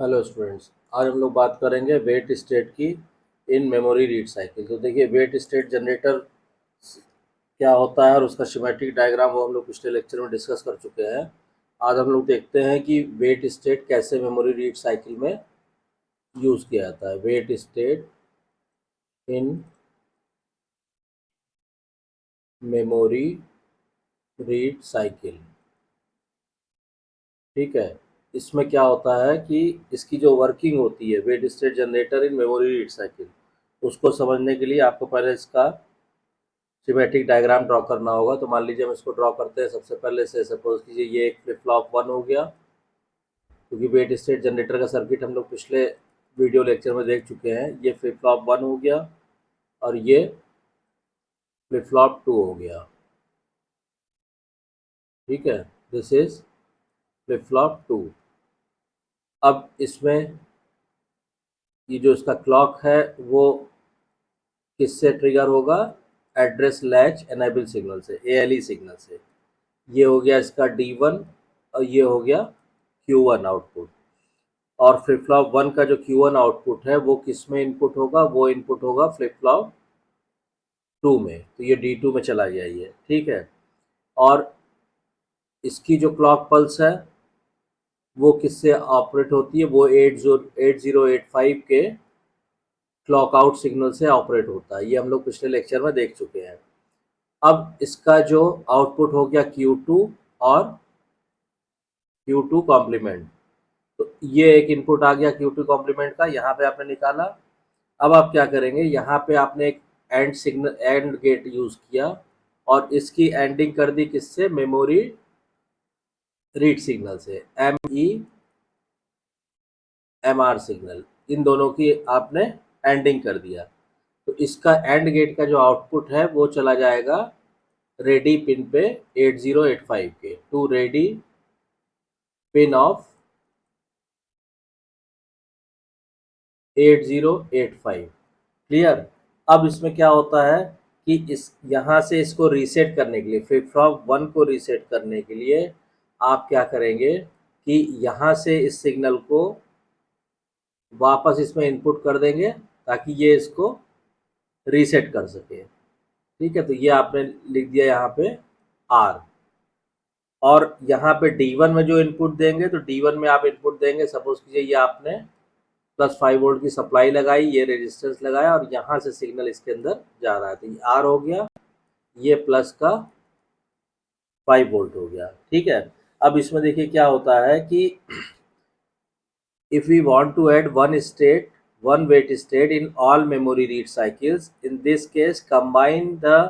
Hello students, आज हम लोग बात करेंगे वेट स्टेट की इन मेमोरी रीड साइकिल। तो देखिए, वेट स्टेट जनरेटर क्या होता है और उसका शिमेटिक डायग्राम वो हम लोग पिछले लेक्चर में डिस्कस कर चुके हैं। आज हम लोग देखते हैं कि वेट स्टेट कैसे मेमोरी रीड साइकिल में यूज़ किया जाता है। Wait state in memory read cycle, ठीक है। इसमें क्या होता है कि इसकी जो वर्किंग होती है, wait state generator in memory read cycle, उसको समझने के लिए आपको पहले इसका सिमेट्रिक डायग्राम ड्रॉ करना होगा। तो मान लीजिए हम इसको ड्रॉ करते हैं। सबसे पहले से सपोज कीजिए ये एक फ्लिप फ्लॉप 1 हो गया, क्योंकि वेट स्टेट जनरेटर का सर्किट हम लोग पिछले वीडियो लेक्चर में देख चुके हैं। ये फ्लिप फ्लॉप 1 हो गया और ये फ्लिप फ्लॉप 2 हो गया, ठीक है। This is flip flop 2। अब इसमें ये जो इसका क्लॉक है वो किससे ट्रिगर होगा? एड्रेस लैच एनेबल सिग्नल से, ALE सिग्नल से। ये हो गया इसका D1 और ये हो गया Q1 आउटपुट। और फ्लिप फ्लॉप 1 का जो Q1 आउटपुट है वो किस में इनपुट होगा? वो इनपुट होगा फ्लिप फ्लॉप 2 में। तो ये D2 में चला गया ये, ठीक है। और इसकी जो क्लॉक पल्स है वो किससे ऑपरेट होती है? वो 8085 के क्लॉक आउट सिग्नल से ऑपरेट होता है। ये हम लोग पिछले लेक्चर में देख चुके हैं। अब इसका जो आउटपुट हो गया Q2 और Q2 कॉम्प्लीमेंट। तो ये एक इनपुट आ गया Q2 कॉम्प्लीमेंट का, यहाँ पे आपने निकाला। अब आप क्या करेंगे, यहाँ पे आपने एक AND signal, AND gate use किया और इसकी एंडिंग कर दी किससे? मेमोरी रीड सिग्नल से, MEMR सिग्नल। इन दोनों की आपने एंडिंग कर दिया। तो इसका एंड गेट का जो आउटपुट है वो चला जाएगा रेडी पिन पे 8085 के, to ready pin of 8085। Clear? अब इसमें क्या होता है कि इस यहाँ से इसको रीसेट करने के लिए, फ्लिप फ्लॉप 1 को रीसेट करने के लिए आप क्या करेंगे कि यहाँ से इस सिग्नल को वापस इसमें इनपुट कर देंगे ताकि ये इसको रीसेट कर सके, ठीक है। तो ये आपने लिख दिया यहाँ पे R। और यहाँ पे D1 में जो इनपुट देंगे, तो D1 में आप इनपुट देंगे, सपोज कीजिए ये आपने +5 वोल्ट की सप्लाई लगाई, ये रेजिस्टेंस लगाया और यहाँ से सिग्नल इसके अंदर जा रहा है। तो ये R हो गया, ये प्लस का 5 वोल्ट हो गया, ठीक है। अब इसमें देखिए क्या होता है कि if we want to add one wait state in all memory read cycles, in this case combine the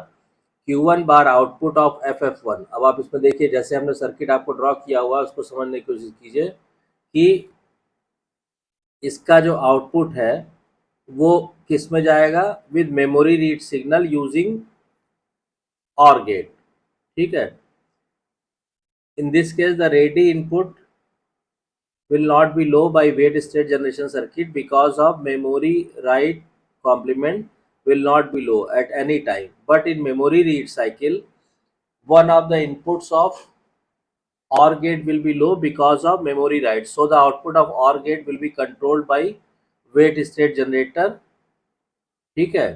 Q1 bar output of FF1। अब आप इसमें देखिए, जैसे हमने सर्किट आपको ड्रॉ किया हुआ है उसको समझने की कोशिश कीजिए कि इसका जो आउटपुट है वो किस में जाएगा? With memory read signal using OR gate, ठीक है। In this case the ready input will not be low by wait state generation circuit because of memory write complement will not be low at any time, but in memory read cycle one of the inputs of OR gate will be low because of memory write, so the output of OR gate will be controlled by wait state generator, ठीक है।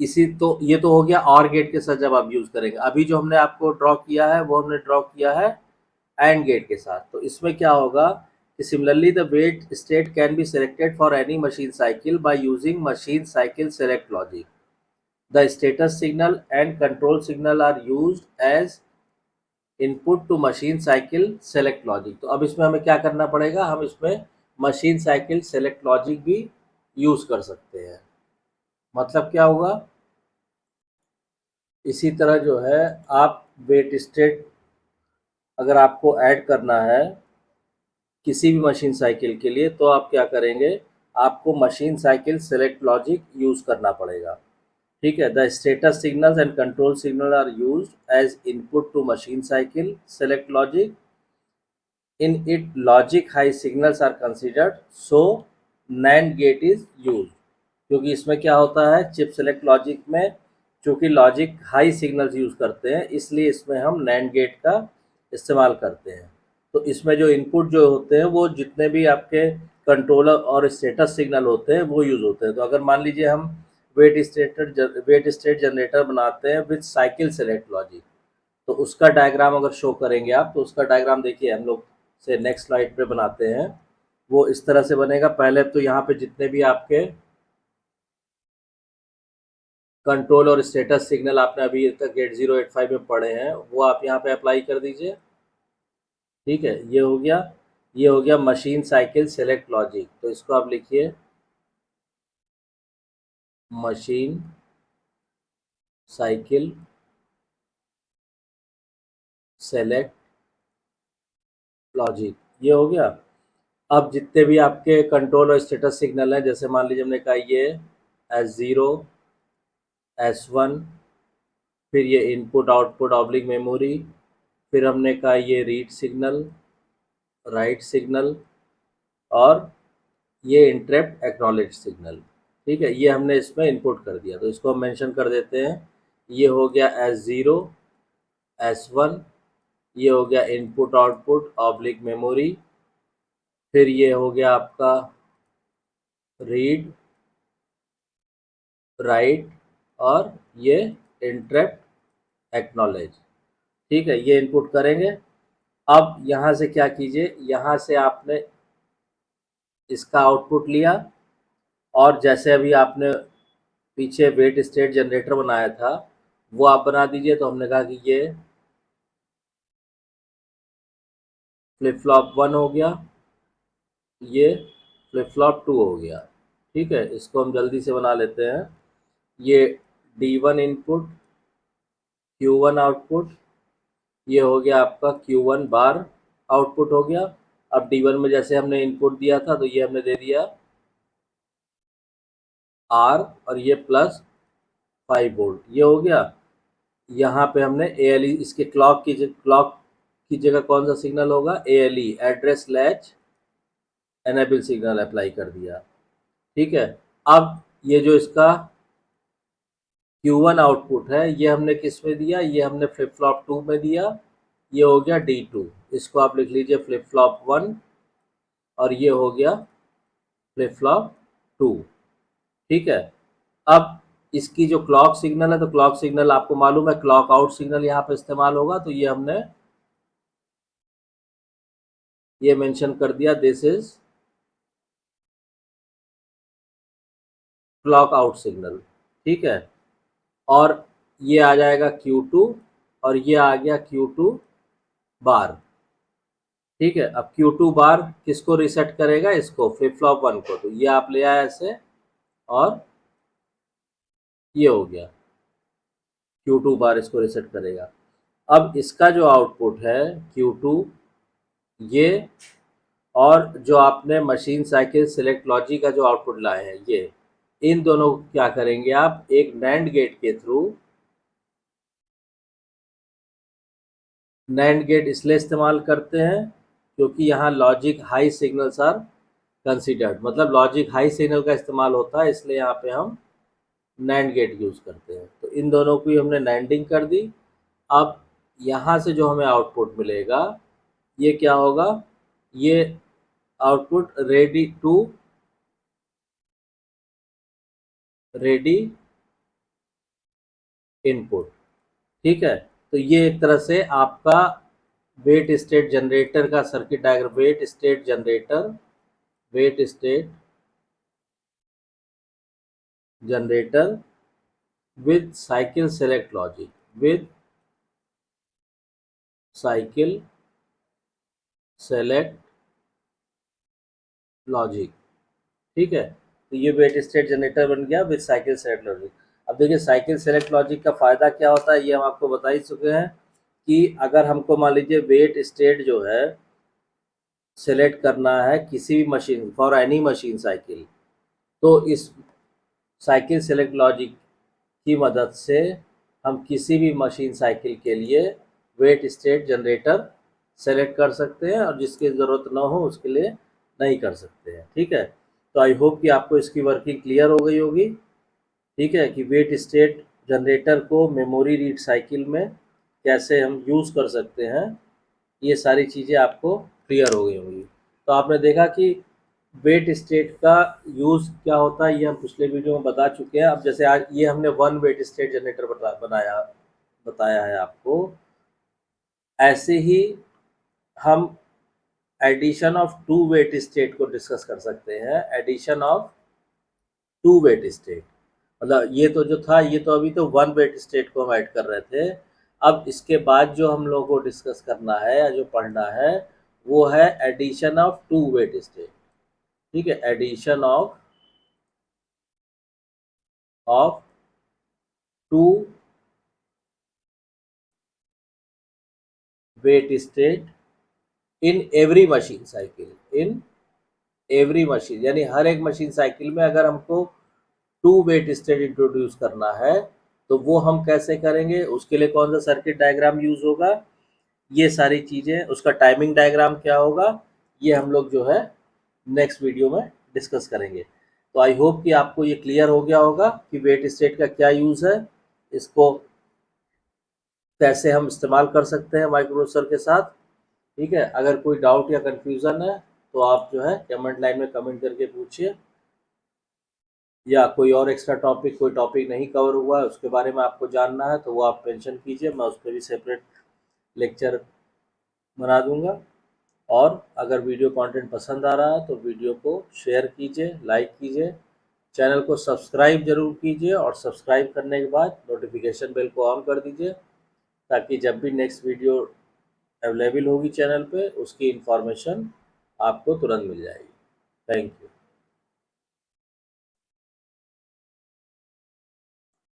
इसी तो ये तो हो गया OR gate के साथ जब आप यूज करेंगे। अभी जो हमने आपको ड्रॉ किया है वो हमने ड्रॉ किया है AND गेट के साथ। तो इसमें क्या होगा कि similarly the wait state can be selected for any machine cycle by using machine cycle select logic. The status signal and control signal are used as input to machine cycle select logic. तो अब इसमें हमें क्या करना पड़ेगा? हम इसमें machine cycle select logic भी यूज कर सकते हैं। मतलब क्या होगा? इसी तरह जो है आप वेट स्टेट अगर आपको ऐड करना है किसी भी मशीन साइकिल के लिए, तो आप क्या करेंगे? आपको machine cycle select logic use करना पड़ेगा, ठीक है। The status signals and control signal are used as input to machine cycle select logic. In it logic high signals are considered, so NAND gate is use. क्योंकि इसमें क्या होता है, chip select logic में चूंकि लॉजिक हाई सिग्नल्स यूज करते हैं, इसलिए इसमें हम NAND गेट का इस्तेमाल करते हैं। तो इसमें जो इनपुट जो होते हैं वो जितने भी आपके कंट्रोलर और स्टेटस सिग्नल होते हैं वो यूज़ होते हैं। तो अगर मान लीजिए हम वेट स्टेट जनरेटर बनाते हैं विद साइकिल सेलेक्ट लॉजिक, तो उसका डायग्राम अगर शो करेंगे आप, तो उसका डायग्राम देखिए हम लोग से नेक्स्ट स्लाइड पे बनाते हैं। वो इस तरह से बनेगा। पहले तो यहाँ पे जितने भी आपके कंट्रोल और स्टेटस सिग्नल आपने अभी तक 8085 में पढ़े हैं वो आप यहाँ पे अप्लाई कर दीजिए। ठीक है, ये हो गया। ये हो गया मशीन साइकिल सेलेक्ट लॉजिक। तो इसको आप लिखिए मशीन साइकिल सेलेक्ट लॉजिक, ये हो गया। अब जितने भी आपके कंट्रोल और स्टेटस सिग्नल हैं, जैसे मान लीजिए हमने कहा ये S0 S1, फिर ये इनपुट आउटपुट ऑब्लिक मेमोरी, फिर हमने कहा ये रीड सिग्नल, राइट सिग्नल, और ये इंटरप्ट एक्नॉलेज सिग्नल। ठीक है, ये हमने इसमें इनपुट कर दिया, तो इसको हम मेंशन कर देते हैं। ये हो गया S0 S1, ये हो गया इनपुट आउटपुट ऑब्लिक मेमोरी, फिर ये हो गया आपका रीड राइट, और ये इंटरप्ट एक्नॉलेज। ठीक है, ये इनपुट करेंगे। अब यहाँ से क्या कीजिए, यहाँ से आपने इसका आउटपुट लिया, और जैसे अभी आपने पीछे वेट स्टेट जनरेटर बनाया था वो आप बना दीजिए। तो हमने कहा कि ये फ्लिप फ्लॉप 1 हो गया, ये फ्लिप फ्लॉप 2 हो गया। ठीक है, इसको हम जल्दी से बना लेते हैं। ये D1 इनपुट, Q1 आउटपुट, ये हो गया आपका Q1 बार आउटपुट हो गया। अब D1 में जैसे हमने इनपुट दिया था, तो ये हमने दे दिया R, और ये प्लस 5 वोल्ट, ये हो गया। यहाँ पे हमने ALE, इसके क्लॉक की जगह कौन सा सिग्नल होगा, ALE address latch enable signal apply कर दिया। ठीक है, अब ये जो इसका Q1 आउटपुट है ये हमने किस में दिया, ये हमने फ्लिप फ्लॉप 2 में दिया। ये हो गया D2, इसको आप लिख लीजिए फ्लिप फ्लॉप 1, और ये हो गया फ्लिप फ्लॉप 2। ठीक है, अब इसकी जो क्लॉक सिग्नल है, तो क्लॉक सिग्नल आपको मालूम है क्लॉक आउट सिग्नल यहाँ पे इस्तेमाल होगा, तो ये हमने ये मेंशन कर दिया, this is clock out signal. ठीक है, और ये आ जाएगा Q2, और ये आ गया Q2 बार। ठीक है, अब Q2 बार किसको रिसेट करेगा, इसको फ्लिप फ्लॉप 1 को, तो ये आप ले आए ऐसे, और ये हो गया Q2 बार इसको रिसेट करेगा। अब इसका जो आउटपुट है Q2, ये, और जो आपने मशीन साइकिल सेलेक्ट लॉजिक का जो आउटपुट लाए हैं ये, इन दोनों को क्या करेंगे आप, एक नैंड गेट के थ्रू, नैंड गेट इसलिए इस्तेमाल करते हैं क्योंकि यहाँ logic high signals are considered, मतलब लॉजिक हाई सिग्नल का इस्तेमाल होता है, इसलिए यहाँ पे हम नैंड गेट यूज़ करते हैं। तो इन दोनों की हमने नैंडिंग कर दी। अब यहाँ से जो हमें आउटपुट मिलेगा ये क्या होगा, ये आउटपुट रेडी इनपुट। ठीक है, तो ये एक तरह से आपका वेट स्टेट जनरेटर का circuit diagram, wait state generator with cycle select logic, with cycle select logic। ठीक है, तो ये वेट स्टेट जनरेटर बन गया विद साइकिल सेलेक्ट लॉजिक। अब देखिए साइकिल सेलेक्ट लॉजिक का फ़ायदा क्या होता है, ये हम आपको बता ही चुके हैं कि अगर हमको मान लीजिए वेट स्टेट जो है सेलेक्ट करना है किसी भी machine, for any machine cycle, तो इस साइकिल सेलेक्ट लॉजिक की मदद से हम किसी भी मशीन साइकिल के लिए वेट स्टेट जनरेटर सेलेक्ट कर सकते हैं, और जिसकी ज़रूरत ना हो उसके लिए नहीं कर सकते हैं। ठीक है, तो आई होप कि आपको इसकी वर्किंग क्लियर हो गई होगी। ठीक है, कि वेट स्टेट जनरेटर को मेमोरी रीड साइकिल में कैसे हम यूज़ कर सकते हैं, ये सारी चीज़ें आपको क्लियर हो गई होंगी। तो आपने देखा कि वेट स्टेट का यूज़ क्या होता है, ये हम पिछले वीडियो में बता चुके हैं। अब जैसे आज ये हमने वन वेट स्टेट जनरेटर बताया है आपको, ऐसे ही हम addition of two wait state को डिस्कस कर सकते हैं। Addition of two wait state मतलब ये तो जो था, ये तो अभी तो वन वेट स्टेट को हम ऐड कर रहे थे। अब इसके बाद जो हम लोगों को डिस्कस करना है या जो पढ़ना है वो है addition of two wait state. ठीक है, addition of two wait state in every machine cycle. In every machine यानी हर एक मशीन साइकिल में अगर हमको टू वेट स्टेट इंट्रोड्यूस करना है तो वो हम कैसे करेंगे, उसके लिए कौन सा सर्किट डायग्राम यूज होगा, ये सारी चीज़ें, उसका टाइमिंग डायग्राम क्या होगा, ये हम लोग जो है नेक्स्ट वीडियो में डिस्कस करेंगे। तो आई होप कि आपको ये क्लियर हो गया होगा कि वेट स्टेट का क्या यूज़ है, इसको कैसे हम इस्तेमाल कर सकते हैं माइक्रोप्रोसेसर के साथ। ठीक है, अगर कोई डाउट या कन्फ्यूज़न है तो आप जो है कमेंट लाइन में कमेंट करके पूछिए, या कोई और एक्स्ट्रा टॉपिक, कोई टॉपिक नहीं कवर हुआ है उसके बारे में आपको जानना है तो वो आप मेंशन कीजिए, मैं उस पर भी सेपरेट लेक्चर बना दूंगा। और अगर वीडियो कंटेंट पसंद आ रहा है तो वीडियो को शेयर कीजिए, लाइक कीजिए, चैनल को सब्सक्राइब जरूर कीजिए और सब्सक्राइब करने के बाद नोटिफिकेशन बेल को ऑन कर दीजिए ताकि जब भी नेक्स्ट वीडियो अवेलेबल होगी चैनल पे उसकी इंफॉर्मेशन आपको तुरंत मिल जाएगी। Thank you.